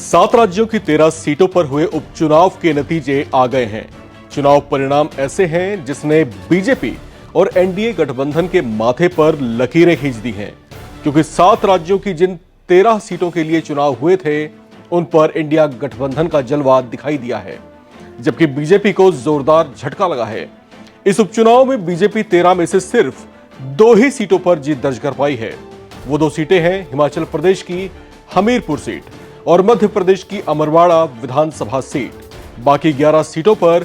7 राज्यों की 13 सीटों पर हुए उपचुनाव के नतीजे आ गए हैं। चुनाव परिणाम ऐसे हैं जिसने बीजेपी और एनडीए गठबंधन के माथे पर लकीरें खींच दी हैं, क्योंकि 7 राज्यों की जिन 13 सीटों के लिए चुनाव हुए थे उन पर इंडिया गठबंधन का जलवा दिखाई दिया है, जबकि बीजेपी को जोरदार झटका लगा है। इस उपचुनाव में बीजेपी 13 में से सिर्फ 2 ही सीटों पर जीत दर्ज कर पाई है। वो 2 सीटें हैं हिमाचल प्रदेश की हमीरपुर सीट और मध्य प्रदेश की अमरवाड़ा विधानसभा सीट। बाकी 11 सीटों पर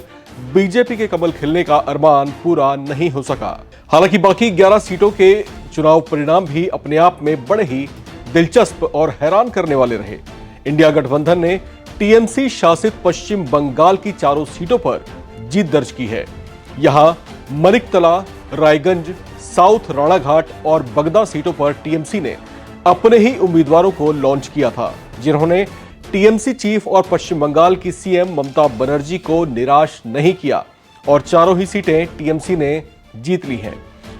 बीजेपी के कमल खिलने का अरमान पूरा नहीं हो सका। हालांकि बाकी 11 सीटों के चुनाव परिणाम भी अपने आप में बड़े ही दिलचस्प और हैरान करने वाले रहे। इंडिया गठबंधन ने टीएमसी शासित पश्चिम बंगाल की 4 सीटों पर जीत दर्ज की है। यहां मनिकतला, रायगंज, साउथ राणाघाट और बगदा सीटों पर टीएमसी ने अपने ही उम्मीदवारों को लॉन्च किया था, जिन्होंने टीएमसी चीफ और पश्चिम बंगाल की सीएम ममता बनर्जी को निराश नहीं किया और 4 ही सीटें टीएमसी ने जीत ली हैं।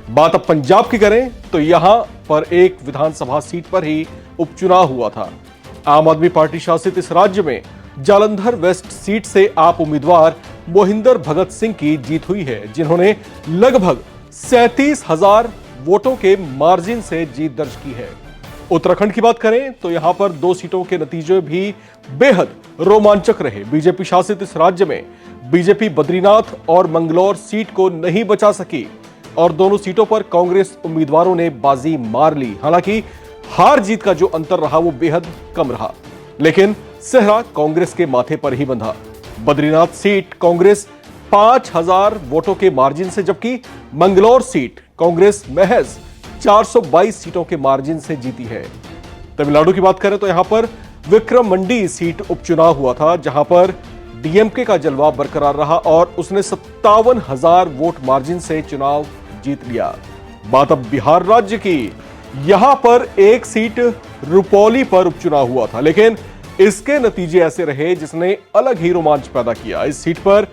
बात अब पंजाब की करें तो यहां पर एक विधानसभा सीट पर ही उपचुनाव हुआ था। आम आदमी पार्टी शासित इस राज्य में जालंधर वेस्ट सीट से आप उम्मीदवार मोहिंदर भगत सिंह की जीत हुई है, जिन्होंने लगभग 37,000 वोटों के मार्जिन से जीत दर्ज की है। उत्तराखंड की बात करें तो यहां पर 2 सीटों के नतीजे भी बेहद रोमांचक रहे। बीजेपी शासित इस राज्य में बीजेपी बद्रीनाथ और मंगलौर सीट को नहीं बचा सकी और दोनों सीटों पर कांग्रेस उम्मीदवारों ने बाजी मार ली। हालांकि हार जीत का जो अंतर रहा वो बेहद कम रहा, लेकिन सेहरा कांग्रेस के माथे पर ही बंधा। बद्रीनाथ सीट कांग्रेस 5,000 वोटों के मार्जिन से, जबकि मंगलौर सीट कांग्रेस महज 422 सीटों के मार्जिन से जीती है। तमिलनाडु की बात करें तो यहां पर विक्रम मंडी सीट उपचुनाव हुआ था, जहां पर डीएमके का जलवा बरकरार रहा और उसने 57,000 वोट मार्जिन से चुनाव जीत लिया। बात अब बिहार राज्य की। यहां पर एक सीट रुपौली पर उपचुनाव हुआ था, लेकिन इसके नतीजे ऐसे रहे जिसने अलग ही रोमांच पैदा किया। इस सीट पर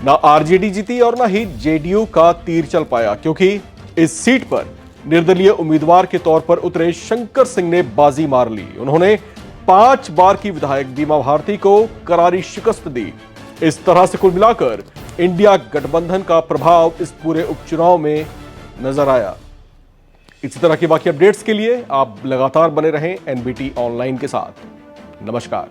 ना आरजेडी जीती और ना ही जेडीयू का तीर चल पाया, क्योंकि इस सीट पर निर्दलीय उम्मीदवार के तौर पर उतरे शंकर सिंह ने बाजी मार ली। उन्होंने 5 बार की विधायक बीमा भारती को करारी शिकस्त दी। इस तरह से कुल मिलाकर इंडिया गठबंधन का प्रभाव इस पूरे उपचुनाव में नजर आया। इसी तरह की बाकी अपडेट्स के लिए आप लगातार बने रहें एनबीटी ऑनलाइन के साथ। नमस्कार।